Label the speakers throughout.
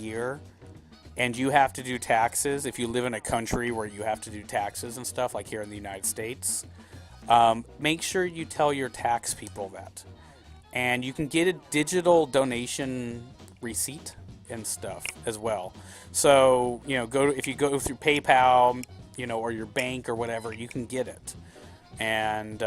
Speaker 1: year and you have to do taxes, if you live in a country where you have to do taxes and stuff, like here in the United States, make sure you tell your tax people that. And you can get a digital donation receipt and stuff as well. So, if you go through PayPal, or your bank or whatever, you can get it. And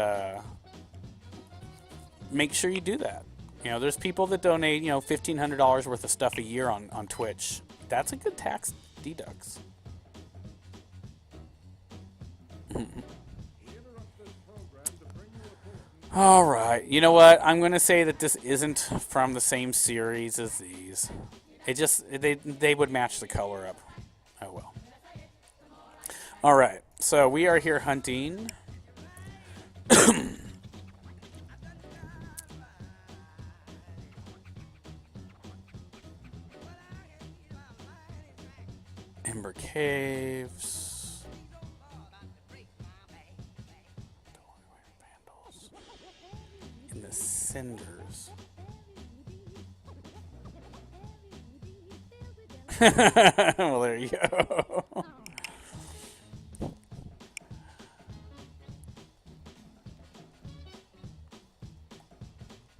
Speaker 1: make sure you do that. There's people that donate, $1,500 worth of stuff a year on Twitch. That's a good tax deducts. All right. You know what? I'm going to say that this isn't from the same series as these. It just, they would match the color up. Oh, well. All right. So we are here hunting. Ember Caves. Vandals. In the cinders. Well, there you go.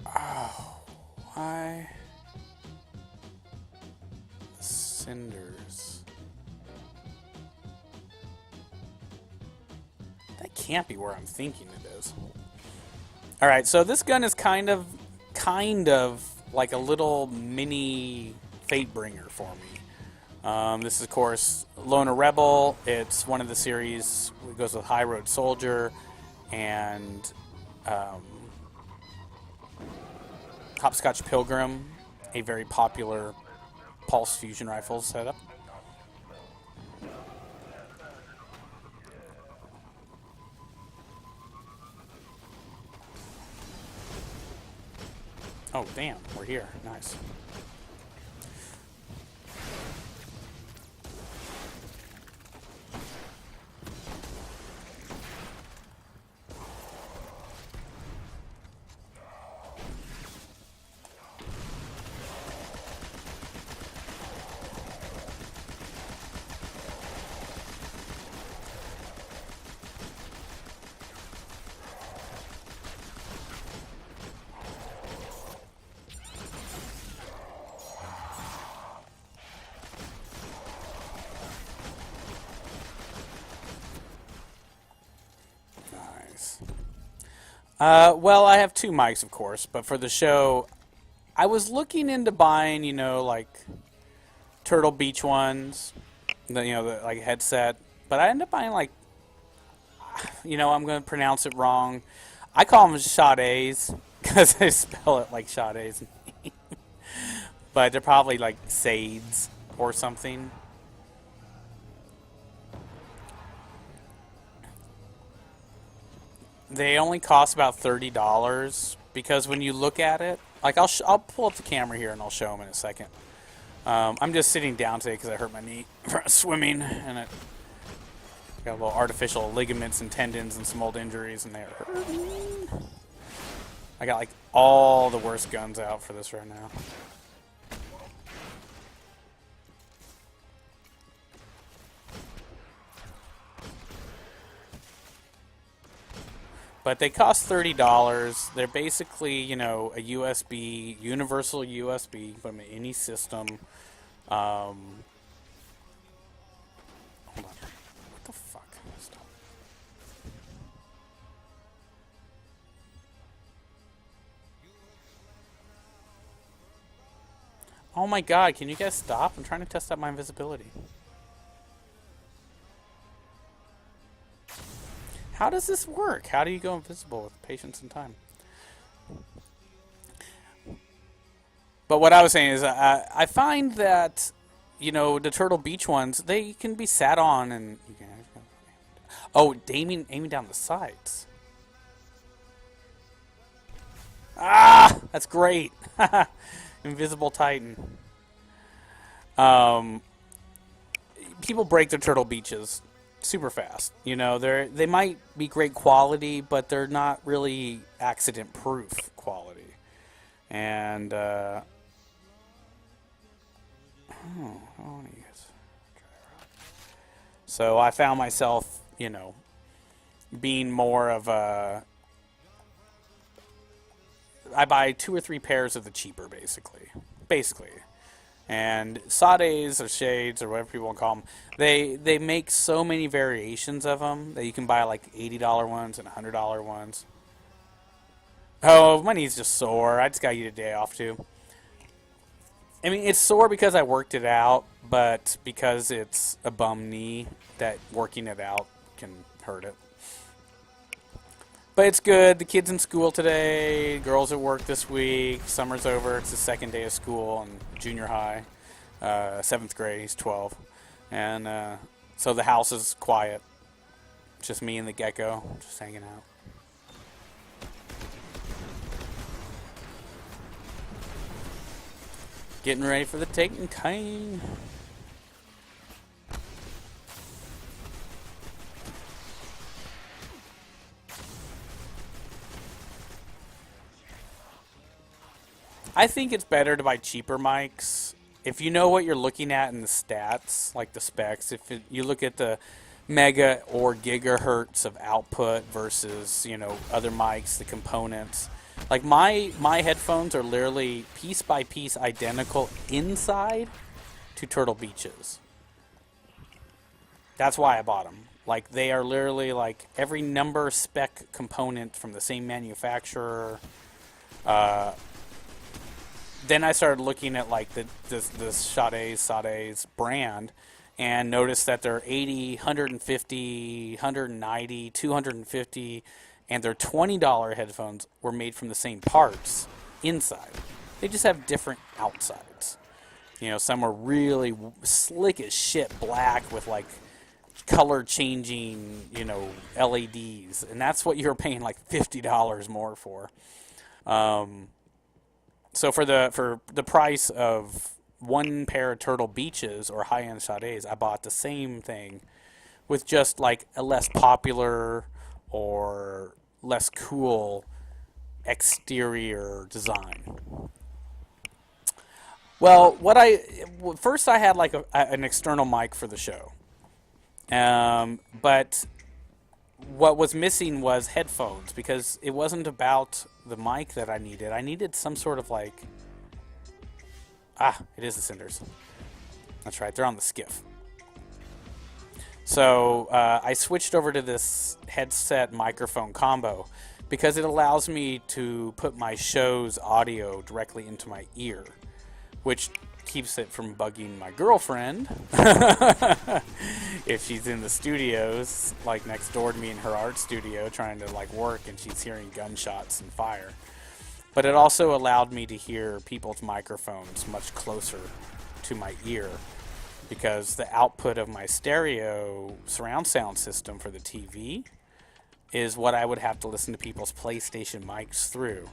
Speaker 1: Oh, why? The cinders. That can't be where I'm thinking it is. All right, so this gun is kind of like a little mini Fatebringer for me. This is, of course, Loner Rebel. It's one of the series. It goes with High Road Soldier and Hopscotch Pilgrim, a very popular pulse fusion rifle setup. Oh, damn, we're here. Nice. Well, I have two mics, of course, but for the show, I was looking into buying, like Turtle Beach ones, the like headset, but I ended up buying I'm going to pronounce it wrong. I call them Sade's because they spell it like Sade's, but they're probably like Sades or something. They only cost about $30 because when you look at it, like I'll pull up the camera here and I'll show them in a second. I'm just sitting down today because I hurt my knee from swimming and it got a little artificial ligaments and tendons and some old injuries and they're hurting. I got like all the worst guns out for this right now. But they cost $30. They're basically, a USB, universal USB from any system. Hold on. What the fuck? Stop. Oh my god, can you guys stop? I'm trying to test out my invisibility. How does this work? How do you go invisible with patience and time? But what I was saying is I find that, the Turtle Beach ones, they can be sat on and... Oh, aiming down the sides. Ah! That's great. Invisible Titan. People break their Turtle Beaches super fast. They might be great quality, but they're not really accident-proof quality. And, Oh, I want to use. So I found myself, being more of a. I buy 2 or 3 pairs of the cheaper, basically. And Sades or Shades or whatever people want to call them, they make so many variations of them that you can buy like $80 ones and $100 ones. Oh, my knee's just sore. I just got to get a day off too. I mean, it's sore because I worked it out, but because it's a bum knee, that working it out can hurt it. But it's good. The kid's in school today. Girls at work this week. Summer's over. It's the second day of school in junior high. 7th grade. He's 12. And so the house is quiet. It's just me and the gecko just hanging out. Getting ready for the Taken King. I think it's better to buy cheaper mics. If you know what you're looking at in the stats, like the specs, you look at the mega or gigahertz of output versus, other mics, the components. Like my headphones are literally piece by piece identical inside to Turtle Beach's. That's why I bought them. Like they are literally like every number spec component from the same manufacturer. Then I started looking at like this Sades brand and noticed that they're 80, 150, 190, 250, and their $20 headphones were made from the same parts inside. They just have different outsides. Some are really slick as shit black with like color changing, LEDs, and that's what you're paying like $50 more for. So for the price of one pair of Turtle Beaches or high-end Sades, I bought the same thing with just like a less popular or less cool exterior design. Well, first I had like an external mic for the show, but what was missing was headphones because it wasn't about the mic that I needed. I needed some sort of like... it is the Cinders. That's right, they're on the skiff. So I switched over to this headset microphone combo because it allows me to put my show's audio directly into my ear, which keeps it from bugging my girlfriend if she's in the studios, like next door to me in her art studio trying to like work and she's hearing gunshots and fire. But it also allowed me to hear people's microphones much closer to my ear because the output of my stereo surround sound system for the TV is what I would have to listen to people's PlayStation mics through.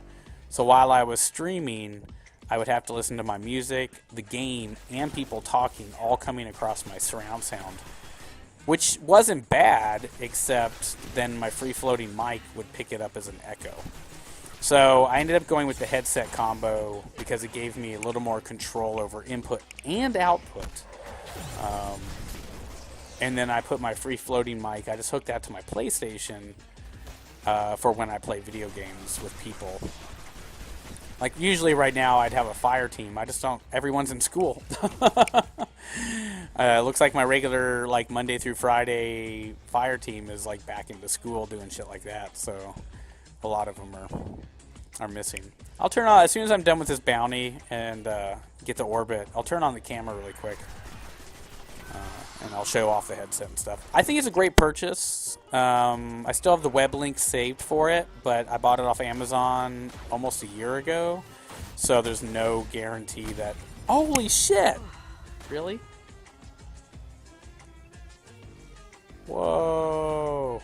Speaker 1: So while I was streaming, I would have to listen to my music, the game, and people talking all coming across my surround sound, which wasn't bad, except then my free-floating mic would pick it up as an echo. So I ended up going with the headset combo because it gave me a little more control over input and output. And then I put my free-floating mic, I just hooked that to my PlayStation for when I play video games with people. Like, usually right now I'd have a fire team. I just don't... Everyone's in school. Looks like my regular, like, Monday through Friday fire team is, like, back into school doing shit like that. So, a lot of them are missing. I'll turn on... As soon as I'm done with this bounty and get the orbit, I'll turn on the camera really quick. And I'll show off the headset and stuff. I think it's a great purchase. I still have the web link saved for it, but I bought it off Amazon almost a year ago, so there's no guarantee that... Holy shit! Really? Whoa.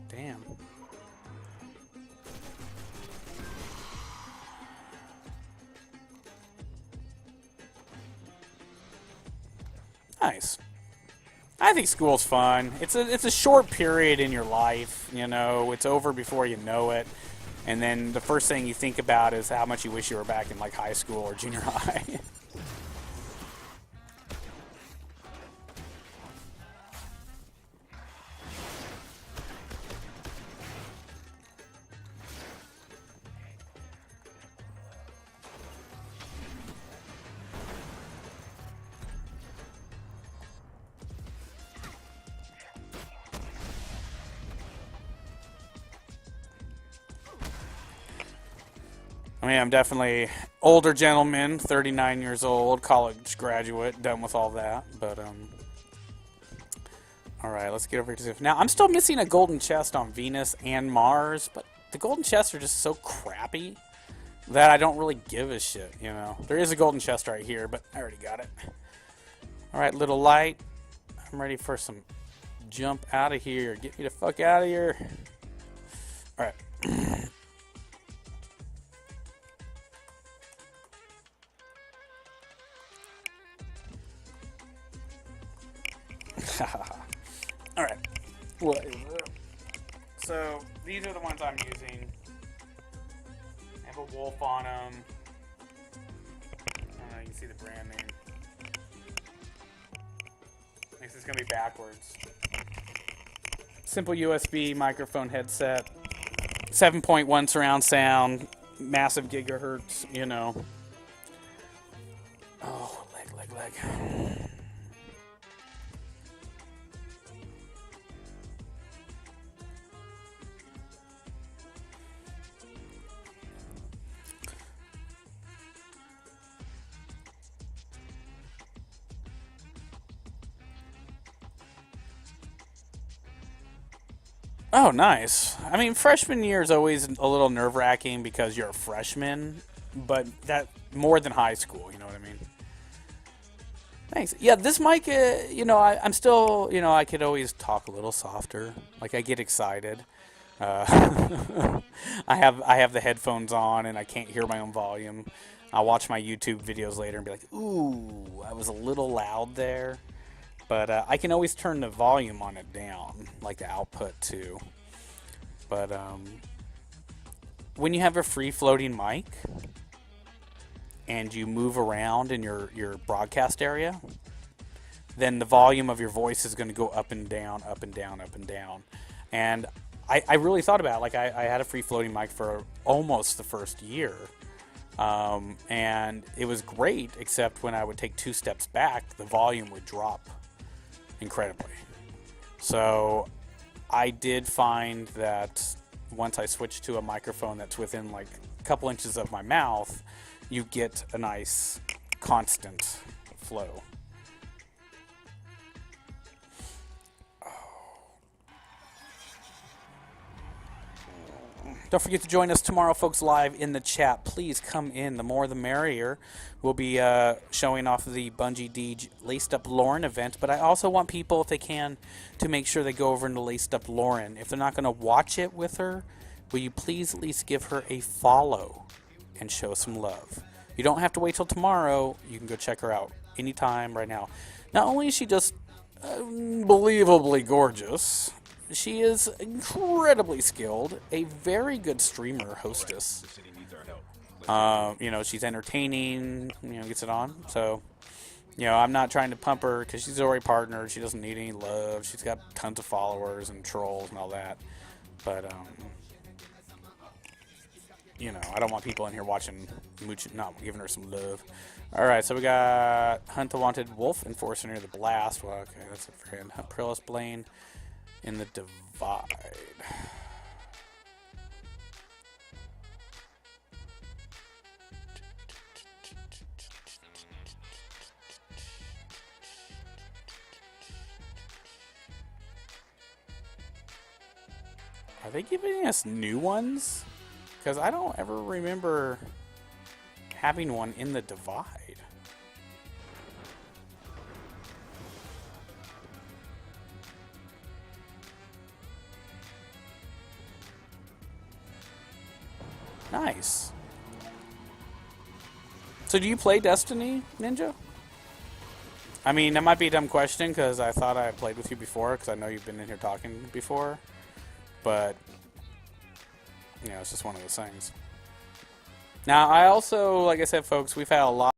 Speaker 1: Damn. Nice. I think school's fun. It's a short period in your life, It's over before you know it. And then the first thing you think about is how much you wish you were back in like high school or junior high. I mean, I'm definitely older gentleman, 39 years old, college graduate, done with all that. But all right, let's get over here to now. I'm still missing a golden chest on Venus and Mars, but the golden chests are just so crappy that I don't really give a shit. You know, there is a golden chest right here, but I already got it. All right, little light. I'm ready for some jump out of here. Get me the fuck out of here. All right. Alright. So, these are the ones I'm using. I have a wolf on them. I don't know, you can see the brand name. Makes this gonna be backwards. Simple USB microphone headset. 7.1 surround sound. Massive gigahertz, you know. Oh, leg. Oh, nice. I mean, freshman year is always a little nerve-wracking because you're a freshman, but that more than high school, you know what I mean? Thanks. Yeah, this mic, you know, I'm still, you know, I could always talk a little softer. Like, I get excited. I have the headphones on and I can't hear my own volume. I'll watch my YouTube videos later and be like, ooh, I was a little loud there. But I can always turn the volume on it down, like the output too. But when you have a free-floating mic and you move around in your broadcast area, then the volume of your voice is going to go up and down, up and down, up and down. And I really thought about it. Like I had a free-floating mic for almost the first year. And it was great, except when I would take 2 steps back, the volume would drop incredibly. So I did find that once I switched to a microphone that's within like a couple inches of my mouth, you get a nice constant flow. Don't forget to join us tomorrow, folks, live in the chat. Please come in. The more the merrier. We'll be showing off the Bungie Deej Laced Up Lauren event, but I also want people, if they can, to make sure they go over into Laced Up Lauren. If they're not going to watch it with her, will you please at least give her a follow and show some love? You don't have to wait till tomorrow. You can go check her out anytime right now. Not only is she just unbelievably gorgeous, she is incredibly skilled, a very good streamer, hostess. You know, she's entertaining, you know, gets it on. So, you know, I'm not trying to pump her because she's already partnered. She doesn't need any love. She's got tons of followers and trolls and all that. But, you know, I don't want people in here watching, not giving her some love. All right, so we got Hunt the Wanted Wolf, Enforcer near the Blast. Well, okay, that's it for him. Hunt Perilous Blaine in the Divide. Are they giving us new ones? Because I don't ever remember having one in the Divide. Nice. So do you play Destiny, Ninja? I mean, that might be a dumb question because I thought I played with you before because I know you've been in here talking before. But It's just one of those things. Now, I also, like I said, folks, we've had a lot